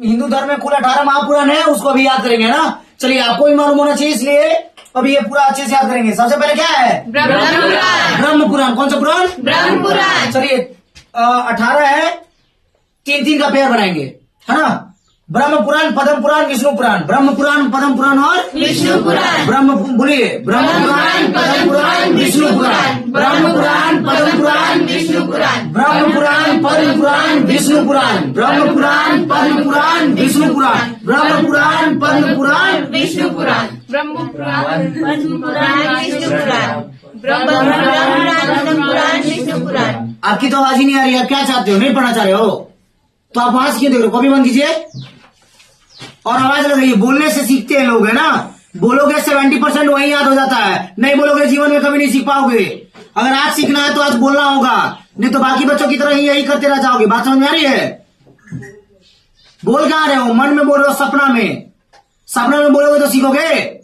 हिंदू धर्म में कुल 18 महापुराण है, उसको भी याद करेंगे ना। चलिए, आपको भी मालूम होना चाहिए, इसलिए अभी ये पूरा अच्छे से याद करेंगे। सबसे पहले क्या है? ब्रह्म पुराण। कौन सा पुराण? ब्रह्म पुराण। चलिए, 18 है, 3-3 का पेयर बनाएंगे, है ना। ब्रह्म पुराण, पद्म पुराण, विष्णु पुराण। ब्रह्म पुराण, पद्म पुराण और विष्णु पुराण। ब्रह्म बोलिए, ब्रह्म पुराण, पद्म पुराण, विष्णु पुराण। ब्रह्म पुराण, पद्म पुराण, विष्णु पुराण। ब्रह्म पुराण, पद्म पुराण, विष्णु पुराण। ब्रह्म पुराण, पद्म पुराण, विष्णु पुराण। ब्रह्म पुराण, पद्म पुराण, विष्णु पुराण। ब्रह्म पुराण, पद्म पुराण, विष्णु पुराण। ब्रह्म पुराण, पद्म पुराण, विष्णु पुराण। आपकी तो आवाज ही नहीं आ रही है, आप क्या चाहते हो? नहीं पढ़ना चाह रहे हो तो आप वहां से क्यों देख रहे हो? कॉपी बंद कीजिए और आवाज लगाइए। बोलने से सीखते हैं लोग, है ना। बोलोगे 70% वही याद हो जाता है, नहीं बोलोगे जीवन में कभी नहीं सीख पाओगे। अगर आज सीखना है तो आज बोलना होगा, नहीं तो बाकी बच्चों की तरह ही यही करते रह जाओगे। बात समझ में आ रही है? बोल कहां रहे हो? मन में बोल रहे हो, सपना में? सपना में बोलोगे तो सीखोगे।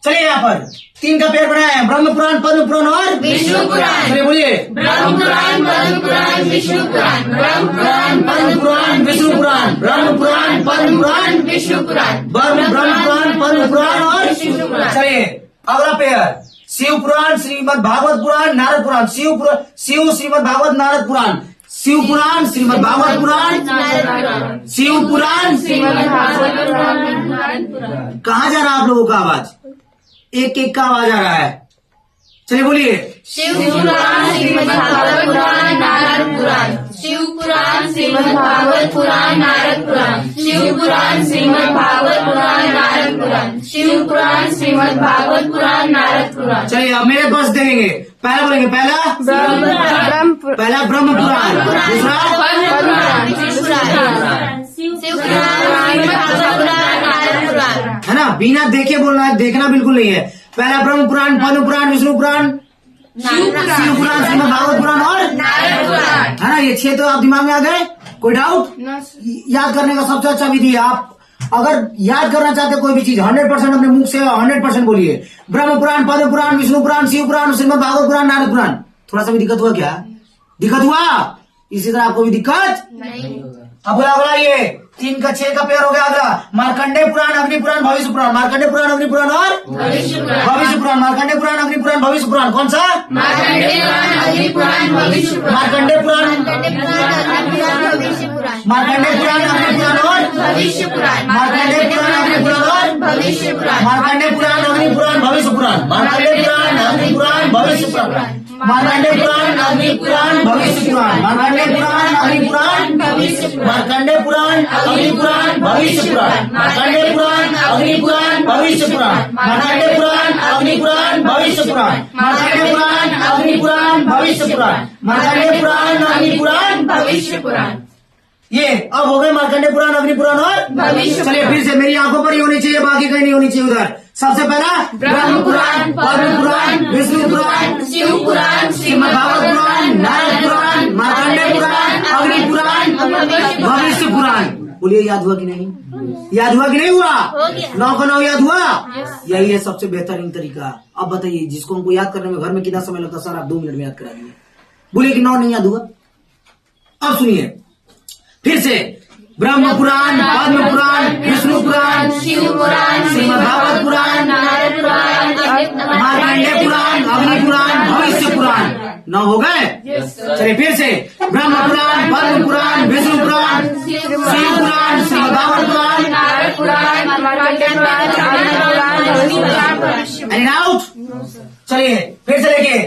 चलिए, यहाँ पर 3 का पेयर बनाया है, ब्रह्म पुराण, पद्म पुराण और विष्णु पुराण। चलिए बोलिए, ब्रह्म पुराण, पद्म पुराण, विष्णु पुराण। ब्रह्म पुराण, पद्म पुराण, विष्णु पुराण। ब्रह्म पुराण, पद्म पुराण, विष्णु पुराण। ब्रह्म पुराण, पद्म पुराण और विष्णु पुराण। चलिए, अगला पेयर शिव पुराण, श्रीमद् भागवत पुराण, नारद पुराण। शिव श्रीमद् भागवत, नारद पुराण। शिव पुराण, श्रीमद् भागवत पुराण, शिव पुराण, श्रीमद् भागवत पुराण, नारद पुराण। कहाँ जा रहा है आप लोगों का आवाज? एक एक का आवाज आ रहा है। चलिए बोलिए, शिव पुराण, श्रीमद् भागवत पुराण, नारद पुराण। शिव पुराण, श्रीमद् भागवत पुराण, नारद पुराण। शिव पुराण, श्रीमद् भागवत पुराण, नारद पुराण। शिव पुराण, श्रीमद् भागवत पुराण, नारद पुराण। चलिए, अब मेरे पास देखेंगे। पहला बोलेंगे, पहला ब्रह्म पुराण, दूसरा पद्म पुराण, विष्णु पुराण। शिव पुराण, श्रीमद् भागवत पुराण, नारद पुराण। है ना। बिना देखे बोलना है, देखना बिल्कुल नहीं है। पहला ब्रह्म पुराण, पद्म पुराण, विष्णु पुराण, शिव पुराण, श्रीमद् भागवत पुराण और नारद पुराण। है ना। ये 6 तो आप दिमाग में आ गए। कोई डाउट? याद करने का सबसे अच्छा विधि है, आप अगर याद करना चाहते हो कोई भी चीज 100% अपने मुख से 100% बोलिए। ब्रह्म पुराण, पद्म पुराण, विष्णु पुराण, शिव पुराण, श्रीमद् भागवत पुराण, नारद पुराण। थोड़ा सा भी दिक्कत हुआ क्या? दिक्कत हुआ? इसी तरह आपको भी दिक्कत नहीं। अब अगला ये 3 का 6 का पेयर हो गया। अगला मार्कंडे पुराण, अग्नि पुराण, भविष्य पुराण। मार्कंडे पुराण, अग्नि पुराण और भविष्य पुराण। भविष्य पुराण। मार्कंडे पुराण, अग्नि पुराण, भविष्य पुराण। कौन सा? मार्कंडेय पुराण, अग्नि पुराण, भविष्य पुराण। मार्कंडे पुराण, मार्कंडेय पुराण, अग्नि पुराण, भविष्य पुराण। मार्कंडे पुराण, अग्नि पुराण और भविष्य पुराण। मार्कंडे पुराण, अग्नि पुराण और भविष्य पुराण। मार्कंडे पुराण, अग्नि पुराण, भविष्य पुराण। मार्कंडे पुराण, अग्नि पुराण, भविष्य पुराण। मार्कंडे पुराण, अग्नि पुराण, भविष्य पुराण। मार्कंडे पुराण, अग्नि पुराण, भविष्य पुराण। मार्कंडे पुराण, अग्नि पुराण, भविष्य पुराण। मार्कंडे पुराण, अग्नि पुराण, भविष्य पुराण। मार्कंडे पुराण, अग्नि पुराण, भविष्य पुराण। मार्कंडे पुराण, अग्नि पुराण, भविष्य पुराण। मार्कंडे पुराण, अग्नि पुराण, भविष्य पुराण। ये अब हो गए मार्कंडे पुराण, अग्नि पुराण और भविष्य। चलिए फिर से मेरी आंखों पर ही होनी चाहिए, बाकी कहीं नहीं होनी चाहिए उधर। सबसे पहला ब्रह्म पुराण, पद्म पुराण, विष्णु पुराण, शिव पुराण, श्रीमद् भागवत पुराण, नारद पुराण, मार्कंडे पुराण, अग्नि पुराण, भविष्य पुराण। बोलिए, याद हुआ कि नहीं? याद हुआ कि नहीं हुआ? 9 का 9 याद हुआ? यही है सबसे बेहतरीन तरीका। अब बताइए, जिसको हमको याद करने में घर में कितना समय लगता, सर आप 2 मिनट में याद करा दिए। बोलिए कि 9 नहीं याद हुआ? अब सुनिए फिर से, ब्रह्म पुराण, पद्म पुराण, विष्णु पुराण, शिव पुराण, श्रीमद् भागवत पुराण, नारद पुराण, मार्कंडे पुराण, अग्नि पुराण, भविष्य पुराण। 9 हो गए। चलिए फिर से, ब्रह्म पुराण, पद्म पुराण, विष्णु पुराण, शिव पुराण, श्रीमद् भागवत पुराण, नारद पुराण, मार्कंडेय पुराण, अग्नि पुराण, भविष्य पुराण। Any doubt? चलिए फिर से देखिए,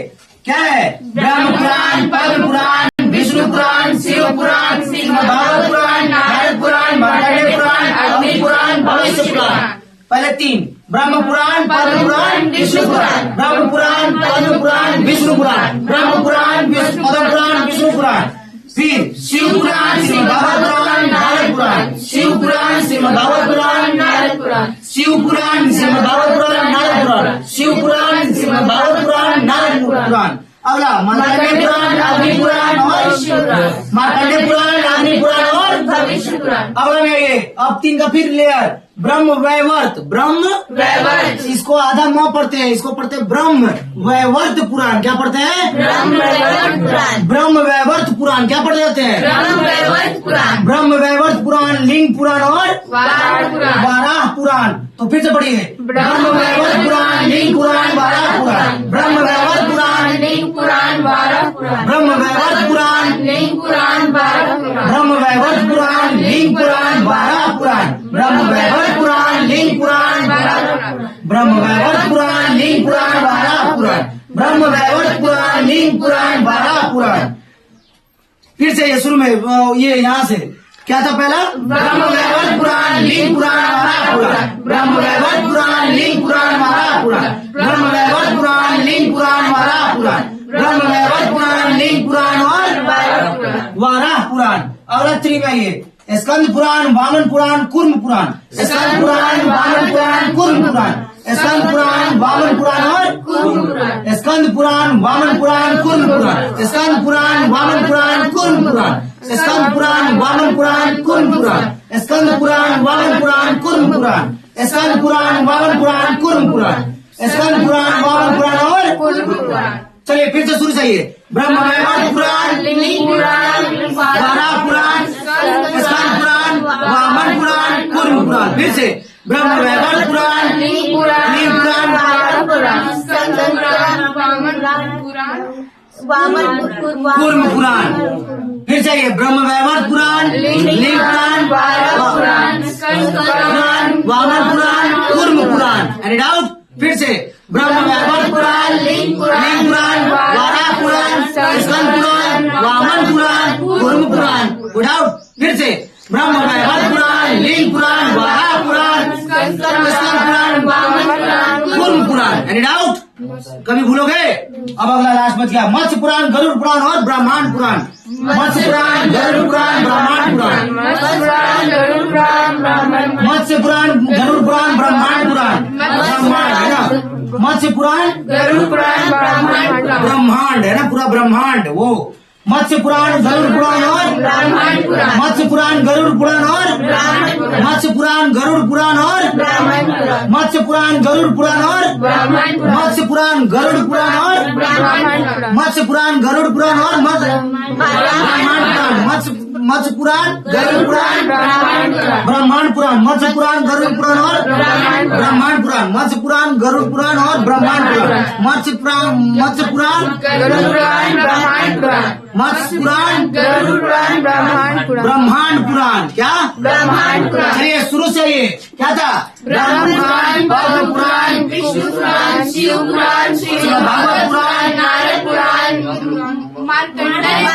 क्या है? ब्रह्म पुराण, पद्म पुराण, विष्णु पुराण, शिव पुराण, श्रीमद् भागवत पुराण, नारद पुराण, मार्कंडेय पुराण, अग्नि पुराण, भविष्य पुराण। पहले 3, ब्रह्म पुराण, पद्म पुराण, विष्णु पुराण। ब्रह्म पुराण, पद्म पुराण, विष्णु पुराण। ब्रह्म पुराण, पद्म पुराण, विष्णु पुराण। फिर शिव पुराण, श्रीमद् भागवत पुराण, नारद पुराण। शिव पुराण, श्रीमद् भागवत पुराण, नारद पुराण। शिव पुराण, श्रीमद् भागवत पुराण, नारद पुराण। शिव पुराण, श्रीमद् भागवत पुराण, नारद पुराण। अगला मार्कंडे पुराण, अग्नि पुराण और मार्कंडे पुराण, अग्नि पुराण और भविष्य पुराण। अगला में ये अब 3 का फिर लेयर, ब्रह्म वैवर्त, ब्रह्म वैवर्त, इसको आधा म पढ़ते हैं, इसको पढ़ते हैं ब्रह्म वैवर्त पुराण। क्या पढ़ते हैं? ब्रह्म वैवर्त पुराण, ब्रह्म वैवर्त पुराण। क्या पढ़ते जाते हैं? ब्रह्म वैवर्त पुराण, ब्रह्म वैवर्त पुराण, लिंग पुराण और वाराह पुराण, वाराह पुराण। तो फिर से पढ़िए, ब्रह्म वैवर्त पुराण, लिंग पुराण, वाराह पुराण। ब्रह्म वैवर्त पुराण, लिंग पुराण, वाराह पुराण, ब्रह्म वैवर्त पुराण, लिंग पुराण, वाराह पुराण, ब्रह्म वैवर्त पुराण, लिंग पुराण, वाराह पुराण। ब्रह्म वैवर्त पुराण, लिंग पुराण, वाराह पुराण। ब्रह्म वैवर्त पुराण, लिंग पुराण, वाराह पुराण। ब्रह्म वैवर्त पुराण, लिंग पुराण, वाराह पुराण। फिर से ये शुरू में ये यहाँ से क्या था पहला? ब्रह्म वैवर्त पुराण, लिंग पुराण, वाराह पुराण। ब्रह्म वैवर्त पुराण, लिंग पुराण, वाराह पुराण। ब्रह्म वैवर्त पुराण, लिंग पुराण, वाराह पुराण। ब्रह्म वैवर्त पुराण, लिंग पुराण और वाराह पुराण। अगला 3 में ये स्कंद पुराण, वामन पुराण, कूर्म पुराण। स्कंद पुराण, वामन पुराण, कूर्म पुराण। स्कंद पुराण, वामन पुराण और कूर्म पुराण, स्कंद पुराण, वामन पुराण, कूर्म पुराण। स्कंद पुराण, वामन पुराण, कूर्म पुराण। स्कंद पुराण, वामन पुराण, कूर्म पुराण। स्कंद पुराण, वामन पुराण, कूर्म पुराण। स्कंद पुराण, वामन पुराण, कूर्म पुराण। स्कंद पुराण, वामन पुराण और कूर्म पुराण, चलिए फिर से शुरू चाहिए। ब्रह्म वैवर्त पुराण, लिंग पुराण, वाराह पुराण, स्कंद पुराण, वामन पुराण, कूर्म पुराण। फिर से ब्रह्म वैवर्त पुराण, लिंग पुराण, लिंग पुराण, वाराह पुराण, स्कंद पुराण, वामन पुराण, कूर्म पुराण। फिर चाहिए ब्रह्म वैवर्त पुराण, लिंग पुराण, वाराह पुराण, स्कंद पुराण, वामन पुराण, कूर्म पुराण। Any doubt? फिर से ब्रह्म वैवर्त पुराण, लिंग पुराण, वाराह पुराण, स्कंद पुराण, वामन पुराण, कूर्म पुराण। Good out? फिर से ब्रह्म वैवर्त पुराण, लिंग पुराण, वाराह पुराण, स्कंद पुराण, वामन पुराण, कूर्म पुराण। Any doubt? कभी भूलोगे? अब अगला लास्ट बच गया मत्स्य पुराण, गरुड़ पुराण और ब्रह्मांड पुराण। मत्स्य पुराण, गरुड़ पुराण, ब्रह्मांड पुराण। मत्स्य पुराण, गरुड़ पुराण, ब्रह्मांड पुराण। ब्रह्मांड है ना? मत्स्य पुराण, गरुड़ पुराण, ब्रह्मांड है ना? पूरा ब्रह्मांड वो मत्स्य पुराण, गरुड़ पुराण और ब्रह्मांड पुराण, मत्स्य पुराण, गरुड़ पुराण और ब्रह्मांड पुराण, मत्स्य पुराण, गरुड़ पुराण और ब्रह्मांड पुराण, मत्स्य पुराण, गरुड़ पुराण और ब्रह्मांड पुराण, मत्स्य पुराण, गरुड़ पुराण और ब्रह्मांड पुराण, मत्स्य पुराण, गरुड़ पुराण और ब्रह्मांड पुराण। मत्स्य पुराण, गरुड़ पुराण, ब्रह्मांड पुराण। मत्स्य पुराण, गरुड़ पुराण और ब्रह्मांड पुराण। मत्स्य पुराण, गरुड़ पुराण और ब्रह्मांड पुराण। मत्स्य पुराण, गरुड़ पुराण, ब्रह्मांड पुराण, मत्स्य पुराण, गरुड़ पुराण, ब्रह्मांड पुराण, ब्रह्मांड पुराण। क्या? ब्रह्मांड पुराण, चलिए शुरू से ये क्या था? ब्रह्म पुराण, पद्म पुराण, विष्णु पुराण, शिव पुराण, श्रीमद् भागवत पुराण, नारद पुराण, मार्कंडेय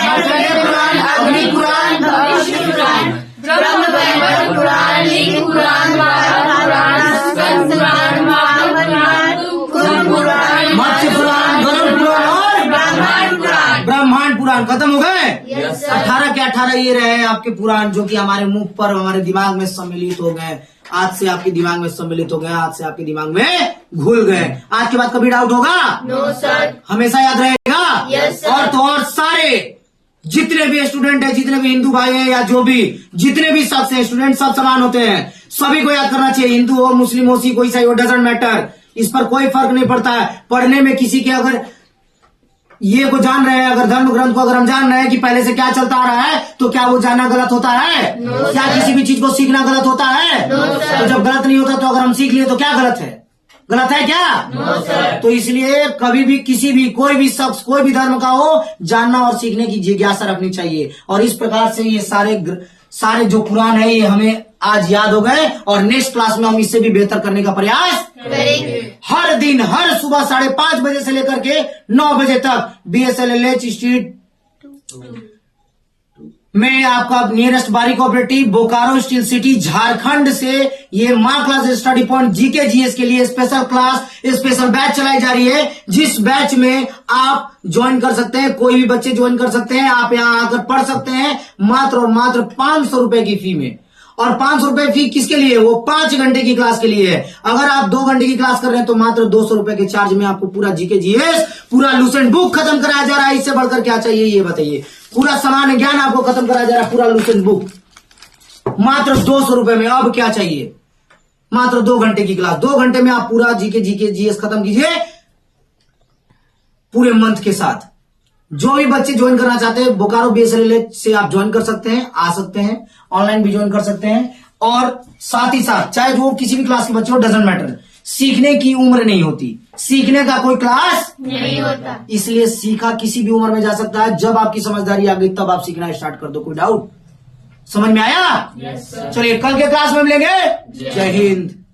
पुराण, अग्नि पुराण, भविष्य पुराण, ब्रह्म वैवर्त पुराण, लिंग पुराण, वाराह पुराण, स्कंद पुराण, वामन पुराण, कूर्म पुराण, मत्स्य पुराण, गरुड़ पुराण और ब्रह्मांड पुराण। ब्रह्मांड पुराण खत्म हो गए। Yes, sir. 18 के 18 ये रहे आपके पुराण जो कि हमारे मुख पर हमारे दिमाग में सम्मिलित हो गए। आज से आपके दिमाग में सम्मिलित हो गए, आज से आपके दिमाग में घुल गए। आज के बाद कभी डाउट होगा? No sir. हमेशा याद रहेगा। Yes, sir. और तो और सारे जितने भी स्टूडेंट है, जितने भी हिंदू भाई है या जो भी जितने भी शख्स है, स्टूडेंट सब समान होते हैं। सभी को याद करना चाहिए, हिंदू हो, मुस्लिम हो, सिख हो, ईसाई हो, डजंट मैटर। इस पर कोई फर्क नहीं पड़ता है। पढ़ने में किसी के अगर ये को जान रहे हैं, अगर धर्म ग्रंथ को अगर हम जान रहे हैं कि पहले से क्या चलता आ रहा है, तो क्या वो जानना गलत होता है? क्या किसी भी चीज को सीखना गलत होता है? तो जब गलत नहीं होता तो अगर हम सीख लिए तो क्या गलत है? गलत है क्या? तो इसलिए कभी भी किसी भी कोई भी शख्स कोई भी धर्म का हो, जानना और सीखने की जिज्ञासा रखनी चाहिए। और इस प्रकार से ये सारे जो पुराण है ये हमें आज याद हो गए और नेक्स्ट क्लास में हम इससे भी बेहतर करने का प्रयास करेंगे। हर दिन हर सुबह 5:30 बजे से लेकर के 9 बजे तक BSLLH स्ट्रीट में आपका नियरेस्ट बारी cooperative Bokaro steel city Jharkhand से ये माँ class study point GK GS के लिए स्पेशल क्लास स्पेशल बैच चलाई जा रही है, जिस बैच में आप ज्वाइन कर सकते हैं, कोई भी बच्चे ज्वाइन कर सकते हैं। आप यहाँ आकर पढ़ सकते हैं मात्र और मात्र 500 रुपए की फी में। और 500 रुपए फी किसके लिए? वो 5 घंटे की क्लास के लिए है। अगर आप 2 घंटे की क्लास कर रहे हैं तो मात्र 200 रुपए के चार्ज में आपको पूरा जीके जीएस पूरा लूसेंट बुक खत्म कराया जा रहा है। इससे बढ़कर क्या चाहिए ये बताइए? पूरा सामान्य ज्ञान आपको खत्म कराया जा रहा है, पूरा लूसेंट बुक मात्र 200 रुपए में। अब क्या चाहिए? मात्र 2 घंटे की क्लास। 2 घंटे में आप पूरा जीके जीएस खत्म कीजिए पूरे मंथ के साथ। जो भी बच्चे ज्वाइन करना चाहते हैं बोकारो बीएसएल से आप ज्वाइन कर सकते हैं, आ सकते हैं, ऑनलाइन भी ज्वाइन कर सकते हैं। और साथ ही साथ चाहे जो किसी भी क्लास के बच्चे हो, डजंट मैटर, सीखने की उम्र नहीं होती, सीखने का कोई क्लास नहीं होता। इसलिए सीखा किसी भी उम्र में जा सकता है। जब आपकी समझदारी आ गई तब आप सीखना स्टार्ट कर दो। कोई डाउट? समझ में आया? Yes sir. चलिए कल के क्लास में मिलेंगे। जय हिंद।